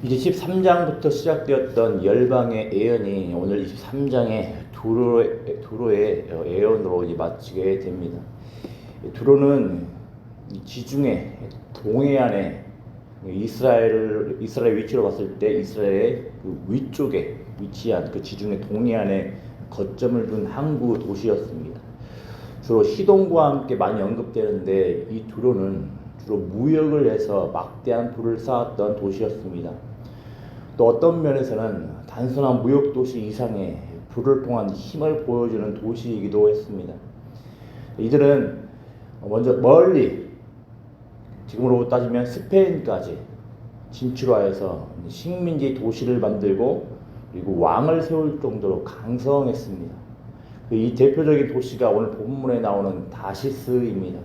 이제 13장부터 시작되었던 열방의 예언이 오늘 23장의 두로의 예언으로 이제 마치게 됩니다. 두로는 지중해 동해안에 이스라엘 위치로 봤을 때 이스라엘의 그 위쪽에 위치한 그 지중해 동해안에 거점을 둔 항구 도시였습니다. 주로 시돈과 함께 많이 언급되는데 이 두로는 주로 무역을 해서 막대한 부를 쌓았던 도시였습니다. 또 어떤 면에서는 단순한 무역 도시 이상의 부를 통한 힘을 보여주는 도시이기도 했습니다. 이들은 먼저 멀리 지금으로 따지면 스페인까지 진출하여서 식민지 도시를 만들고 그리고 왕을 세울 정도로 강성했습니다. 이 대표적인 도시가 오늘 본문에 나오는 다시스입니다.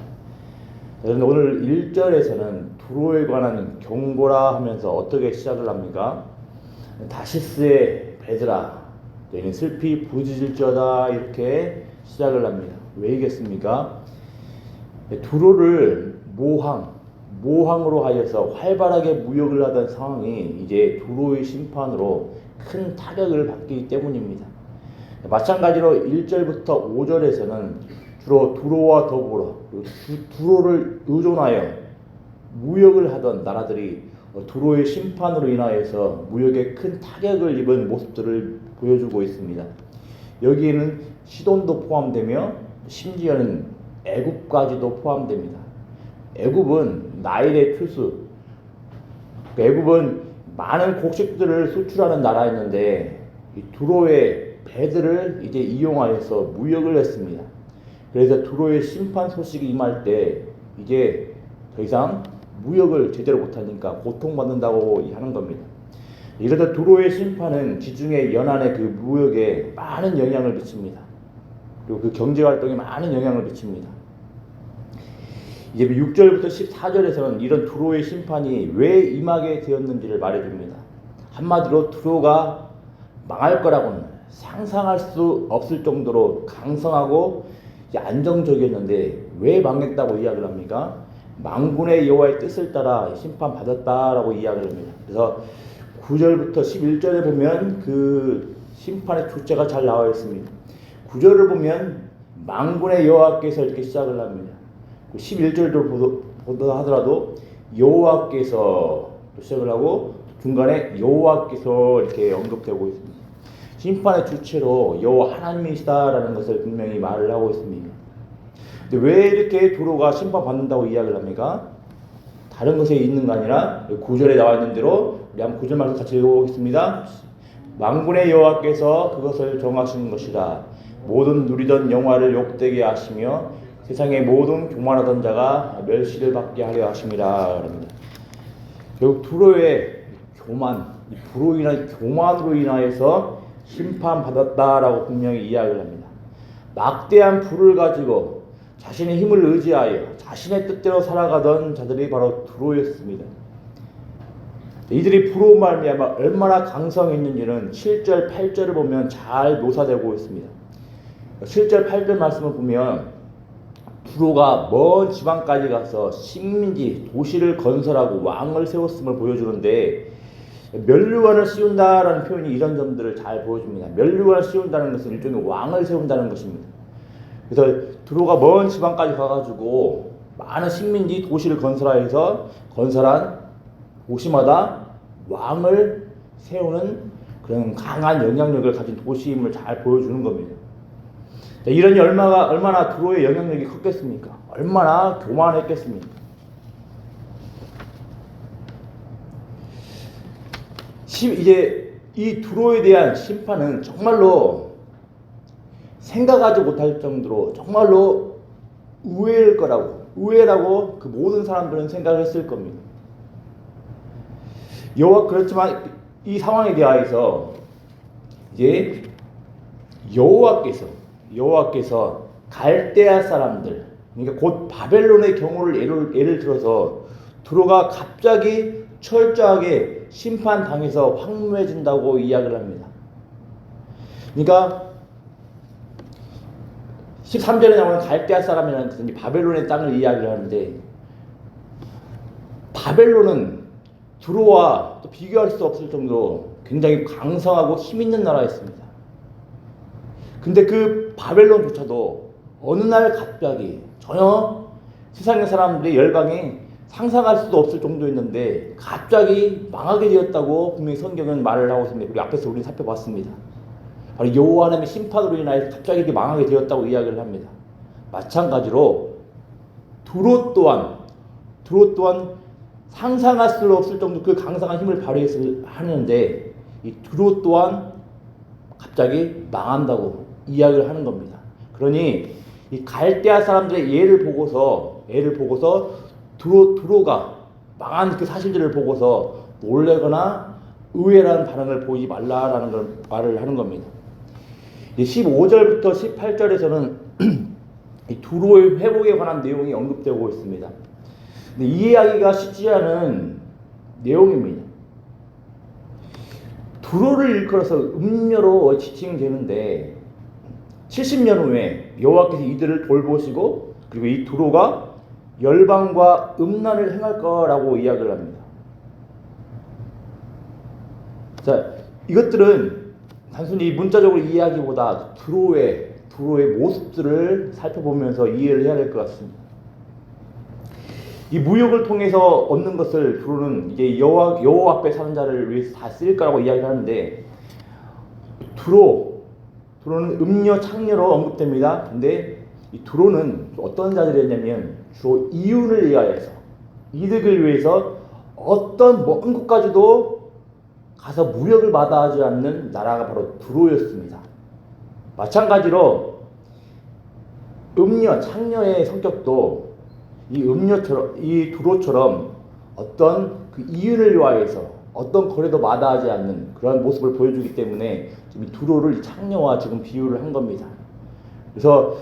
그런데 오늘 1절에서는 두로에 관한 경고라 하면서 어떻게 시작을 합니까? 다시스의 배들아 너희는 슬피 부짖을지어다 이렇게 시작을 합니다. 왜이겠습니까? 두로를 모항으로 하여서 활발하게 무역을 하던 상황이 이제 두로의 심판으로 큰 타격을 받기 때문입니다. 마찬가지로 1절부터 5절에서는 주로 두로와 더불어 두로를 의존하여 무역을 하던 나라들이 두로의 심판으로 인하여서 무역에 큰 타격을 입은 모습들을 보여주고 있습니다. 여기에는 시돈도 포함되며 심지어는 애굽까지도 포함됩니다. 애굽은 나일의 투수, 애굽은 많은 곡식들을 수출하는 나라였는데 이 두로의 배들을 이제 이용하여서 무역을 했습니다. 그래서 두로의 심판 소식이 임할 때 이제 더 이상 무역을 제대로 못하니까 고통받는다고 하는 겁니다. 이러다 두로의 심판은 지중해 연안의 그 무역에 많은 영향을 미칩니다. 그리고 그 경제활동에 많은 영향을 미칩니다. 이제 6절부터 14절에서는 이런 두로의 심판이 왜 임하게 되었는지를 말해줍니다. 한마디로 두로가 망할 거라고는 상상할 수 없을 정도로 강성하고 안정적이었는데 왜 망했다고 이야기를 합니까? 만군의 여호와의 뜻을 따라 심판받았다라고 이야기를 합니다. 그래서 9절부터 11절에 보면 그 심판의 주체가 잘 나와 있습니다. 9절을 보면 만군의 여호와께서 이렇게 시작을 합니다. 11절도 보다 하더라도 여호와께서 시작을 하고 중간에 여호와께서 이렇게 언급되고 있습니다. 심판의 주체로 여호와 하나님이시다라는 것을 분명히 말을 하고 있습니다. 근데 왜 이렇게 두로가 심판받는다고 이야기를 합니까? 다른 것에 있는 거 아니라 9절에 나와 있는 대로 우리 한번 9절 말씀 같이 읽어보겠습니다. 만군의 여호와께서 그것을 정하시는 것이라 모든 누리던 영화를 욕되게 하시며 세상의 모든 교만하던 자가 멸시를 받게 하려 하심이라 합니다. 결국 두로의 교만, 불로 인한 교만으로 인하여서 심판받았다라고 분명히 이야기를 합니다. 막대한 불을 가지고 자신의 힘을 의지하여 자신의 뜻대로 살아가던 자들이 바로 두로였습니다. 이들이 불로 말미암아 얼마나 강성했는지는 7절, 8절을 보면 잘 묘사되고 있습니다. 7절, 8절 말씀을 보면 두로가 먼 지방까지 가서 식민지, 도시를 건설하고 왕을 세웠음을 보여주는데 면류관을 씌운다라는 표현이 이런 점들을 잘 보여줍니다. 면류관을 씌운다는 것은 일종의 왕을 세운다는 것입니다. 그래서 두로가 먼 지방까지 가가지고 많은 식민지, 도시를 건설한 도시마다 왕을 세우는 그런 강한 영향력을 가진 도시임을 잘 보여주는 겁니다. 이러니 얼마나 두로의 영향력이 컸겠습니까? 얼마나 교만했겠습니까? 이제 이 두로에 대한 심판은 정말로 생각하지 못할 정도로 정말로 의외라고 그 모든 사람들은 생각했을 겁니다. 그렇지만 이 상황에 대하여서 이제 여호와께서 갈대아 사람들, 그러니까 곧 바벨론의 경우를 예를 들어서 두로가 갑자기 철저하게 심판당해서 황무해진다고 이야기를 합니다. 그러니까 13절에 나오는 갈대아 사람이라는 것은 바벨론의 땅을 이야기를 하는데 바벨론은 두로와 또 비교할 수 없을 정도로 굉장히 강성하고 힘 있는 나라였습니다. 근데 그 바벨론조차도 어느 날 갑자기 전혀 세상의 사람들의 열방이 상상할 수도 없을 정도였는데 갑자기 망하게 되었다고 분명히 성경은 말을 하고 있습니다. 우리 앞에서 우리는 살펴봤습니다. 바로 여호와 하나님의 심판으로 인하여서 갑자기 이렇게 망하게 되었다고 이야기를 합니다. 마찬가지로 두로 또한 상상할 수 없을 정도 그 강성한 힘을 발휘해서 하는데 이 두로 또한 갑자기 망한다고 이야기를 하는 겁니다. 그러니 이 갈대아 사람들의 예를 보고서 두로가 망한 그 사실들을 보고서 놀래거나 의외라는 반응을 보이지 말라라는 걸 말을 하는 겁니다. 15절부터 18절에서는 이 두로의 회복에 관한 내용이 언급되고 있습니다. 근데 이 이야기가 쉽지 않은 내용입니다. 두로를 일컬어서 음녀로 지칭되는데 70년 후에 여호와께서 이들을 돌보시고 그리고 이 두로가 열방과 음란을 행할 거라고 이야기를 합니다. 자, 이것들은 단순히 문자적으로 이해하기보다 두로의 모습들을 살펴보면서 이해를 해야 될 것 같습니다. 이 무역을 통해서 얻는 것을 두로는 이제 여호와 앞에 사는 자를 위해서 다 쓸 거라고 이야기를 하는데 두로는 음녀 창녀로 언급됩니다. 근데 이 두로는 어떤 자들이었냐면 주로 이윤을 위하여서 이득을 위해서 어떤 먼 곳까지도 가서 무역을 마다하지 않는 나라가 바로 두로였습니다. 마찬가지로 음녀 창녀의 성격도 이 두로처럼 어떤 그 이윤을 위하여서 어떤 거래도 마다하지 않는 그런 모습을 보여주기 때문에 지금 이 두로를 창녀와 지금 비유를 한 겁니다. 그래서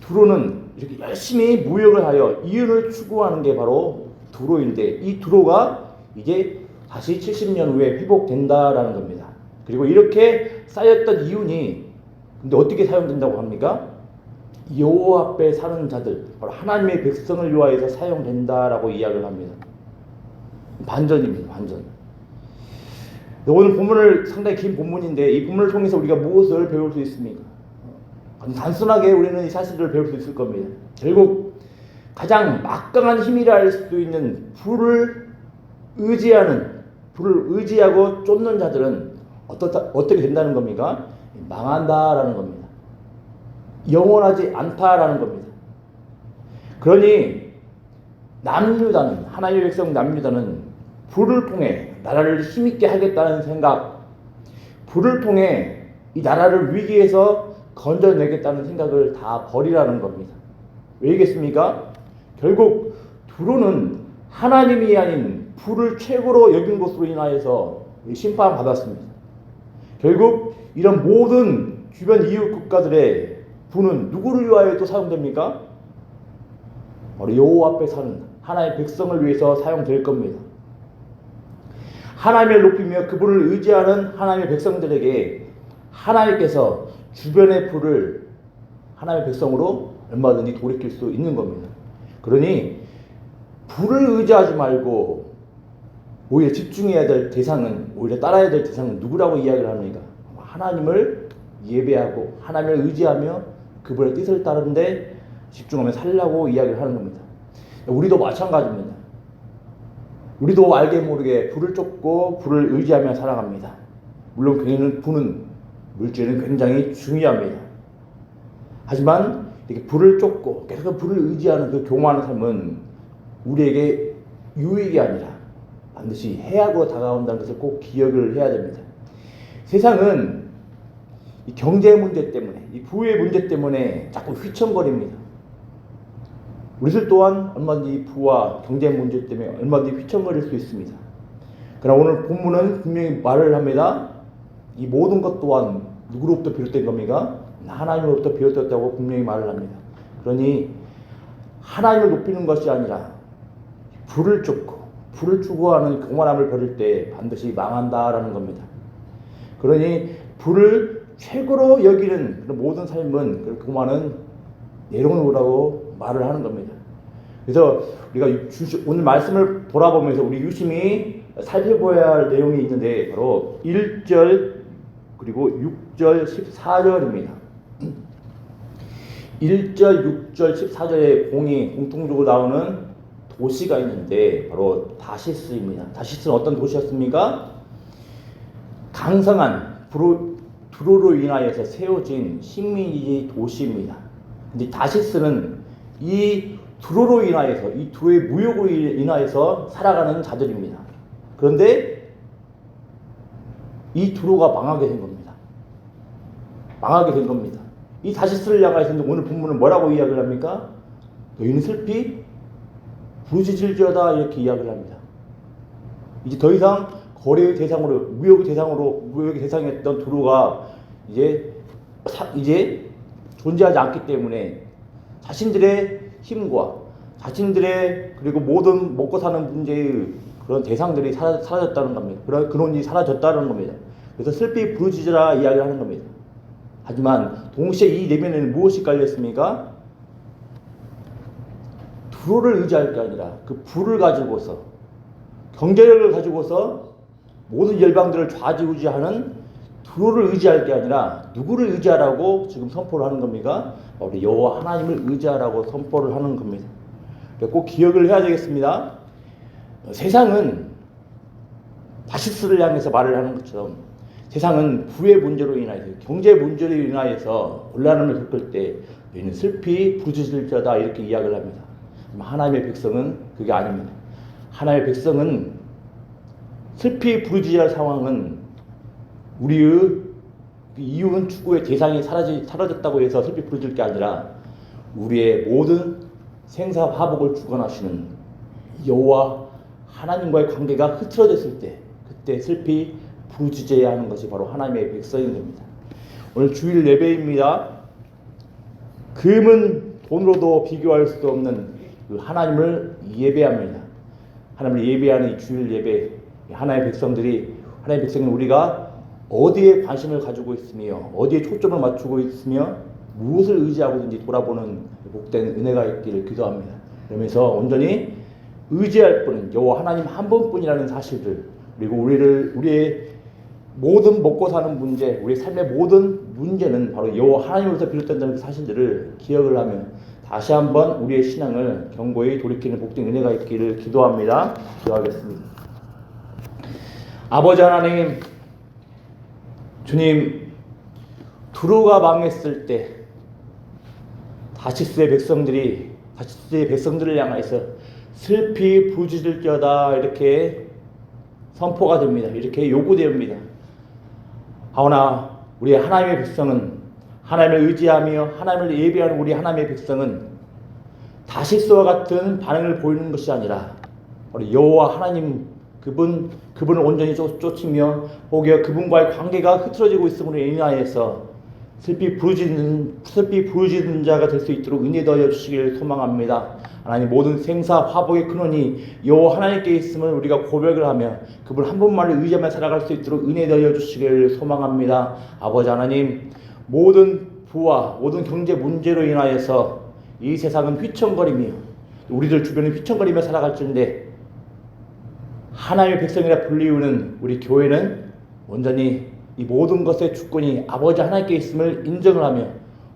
두로는 이렇게 열심히 무역을 하여 이윤을 추구하는 게 바로 두로인데 이 두로가 이제 다시 70년 후에 회복된다라는 겁니다. 그리고 이렇게 쌓였던 이윤이 근데 어떻게 사용된다고 합니까? 여호와 앞에 사는 자들, 바로 하나님의 백성을 위하여서 사용된다라고 이야기를 합니다. 반전입니다. 반전. 오늘 본문을 상당히 긴 본문인데 이 본문을 통해서 우리가 무엇을 배울 수 있습니까? 단순하게 우리는 이 사실을 배울 수 있을 겁니다. 결국 가장 막강한 힘이라 할 수도 있는 불을 의지하고 쫓는 자들은 어떻게 된다는 겁니까? 망한다라는 겁니다. 영원하지 않다라는 겁니다. 그러니 남유다는 하나님의 백성 남유다는 불을 통해 나라를 힘있게 하겠다는 생각, 불을 통해 이 나라를 위기에서 건져내겠다는 생각을 다 버리라는 겁니다. 왜이겠습니까? 결국 두로는 하나님이 아닌 불을 최고로 여긴 것으로 인하여서 심판받았습니다. 결국 이런 모든 주변 이웃 국가들의 불은 누구를 위하여 또 사용됩니까? 바로 여호와 앞에 사는 하나님의 백성을 위해서 사용될 겁니다. 하나님을 높이며 그분을 의지하는 하나님의 백성들에게 하나님께서 주변의 불을 하나님의 백성으로 얼마든지 돌이킬 수 있는 겁니다. 그러니 불을 의지하지 말고 오히려 집중해야 될 대상은, 오히려 따라야 될 대상은 누구라고 이야기를 합니까? 하나님을 예배하고 하나님을 의지하며 그분의 뜻을 따르는데 집중하며 살라고 이야기를 하는 겁니다. 우리도 마찬가지입니다. 우리도 알게 모르게 불을 쫓고 불을 의지하며 살아갑니다. 물론 불은 물질은 굉장히 중요합니다. 하지만 이렇게 불을 쫓고 계속 불을 의지하는 그 교만한 삶은 우리에게 유익이 아니라 반드시 해악으로 다가온다는 것을 꼭 기억을 해야 됩니다. 세상은 이 경제 문제 때문에, 이 부의 문제 때문에 자꾸 휘청거립니다. 우리들 또한 얼마든지 부와 경제 문제 때문에 얼마든지 휘청거릴 수 있습니다. 그러나 오늘 본문은 분명히 말을 합니다. 이 모든 것 또한 누구로부터 비롯된 겁니까? 하나님으로부터 비롯됐다고 분명히 말을 합니다. 그러니 하나님을 높이는 것이 아니라 불을 쫓고 불을 추구하는 교만함을 버릴 때 반드시 망한다라는 겁니다. 그러니 불을 최고로 여기는 그런 모든 삶은 그 교만은 내려놓으라고 말을 하는 겁니다. 그래서 우리가 오늘 말씀을 돌아보면서 우리 유심히 살펴봐야 할 내용이 있는데 바로 1절 그리고 6절 14절입니다. 1절, 6절, 14절에 공통적으로 나오는 도시가 있는데 바로 다시스입니다. 다시스는 어떤 도시였습니까? 강성한 두로로 인하여서 세워진 식민지 도시입니다. 근데 다시스는 이 두로로 인하여서 이 두로의 무역으로 인하여서 살아가는 자들입니다. 그런데 이 두로가 망하게 된 겁니다. 망하게 된 겁니다. 이 다시스를 향해서 오늘 본문은 뭐라고 이야기를 합니까? 너희는 슬피 부르짖을지어다 이렇게 이야기를 합니다. 이제 더 이상 거래의 대상으로 무역의 대상이었던 두로가 이제 존재하지 않기 때문에 자신들의 힘과 자신들의 그리고 모든 먹고 사는 문제의 그런 대상들이 사라졌다는 겁니다. 그런 근원이 사라졌다는 겁니다. 그래서 슬피 부르짖으라 이야기를 하는 겁니다. 하지만 동시에 이 내면에는 무엇이 깔렸습니까? 두로를 의지할 게 아니라 그 불을 가지고서 경제력을 가지고서 모든 열방들을 좌지우지하는 두로를 의지할 게 아니라 누구를 의지하라고 지금 선포를 하는 겁니까? 우리 여호와 하나님을 의지하라고 선포를 하는 겁니다. 꼭 기억을 해야 되겠습니다. 세상은 다시스를 향해서 말을 하는 것처럼 세상은 부의 문제로 인하여서 경제 문제로 인하여서 곤란함을 겪을 때 너희는 슬피 부르짖을지어다 이렇게 이야기를 합니다. 하나님의 백성은 그게 아닙니다. 하나님의 백성은 슬피 부르짖을 상황은 우리의 이윤 추구의 대상이 사라졌다고 해서 슬피 부르짖을 게 아니라 우리의 모든 생사 화복을 주관하시는 여호와 하나님과의 관계가 흐트러졌을 때 그때 슬피 부르짖어야 하는 것이 바로 하나님의 백성인 겁니다. 오늘 주일 예배입니다. 금은 돈으로도 비교할 수 없는 그 하나님을 예배합니다. 하나님을 예배하는 이 주일 예배, 하나님의 백성은 우리가 어디에 관심을 가지고 있으며 어디에 초점을 맞추고 있으며 무엇을 의지하고든지 돌아보는 복된 은혜가 있기를 기도합니다. 그러면서 온전히 의지할 분은 여호와 하나님 한 분뿐이라는 사실들, 그리고 우리의 모든 먹고 사는 문제, 우리 삶의 모든 문제는 바로 여호와 하나님으로서 비롯된다는 그 사실들을 기억을 하며 다시 한번 우리의 신앙을 견고히 돌이키는 복된 은혜가 있기를 기도합니다. 기도하겠습니다. 아버지 하나님, 주님, 두로가 망했을 때 다시스의 백성들을 향해서 슬피 부르짖을지어다 이렇게 선포가 됩니다. 이렇게 요구됩니다. 하오나 우리 하나님의 백성은 하나님을 의지하며 하나님을 예배하는 우리 하나님의 백성은 다시스와 같은 반응을 보이는 것이 아니라 우리 여호와 하나님 그분을 온전히 쫓으며 혹여 그분과의 관계가 흐트러지고 있음으로 인하여서 슬피 부르짖는 자가 될 수 있도록 은혜 더하여 주시기를 소망합니다. 하나님, 모든 생사 화복의 근원이 여호와 하나님께 있음을 우리가 고백을 하며 그분 한 분만을 의지하며 살아갈 수 있도록 은혜 더하여 주시기를 소망합니다. 아버지 하나님, 모든 부와 모든 경제 문제로 인하여서 이 세상은 휘청거리며 우리들 주변은 휘청거리며 살아갈지인데 하나님의 백성이라 불리우는 우리 교회는 온전히 이 모든 것의 주권이 아버지 하나님께 있음을 인정을 하며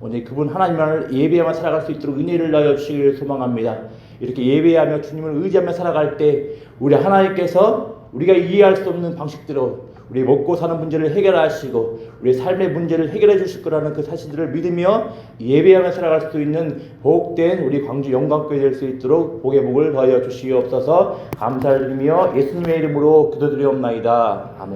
오늘 그분 하나님만을 예배하며 살아갈 수 있도록 은혜를 나여 주시기를 소망합니다. 이렇게 예배하며 주님을 의지하며 살아갈 때 우리 하나님께서 우리가 이해할 수 없는 방식대로 우리 먹고 사는 문제를 해결하시고 우리 삶의 문제를 해결해 주실 거라는 그 사실들을 믿으며 예배하며 살아갈 수 있는 복된 우리 광주 영광교회 될 수 있도록 복의 복을 더하여 주시옵소서. 감사를 드리며 예수님의 이름으로 기도드리옵나이다. 아멘.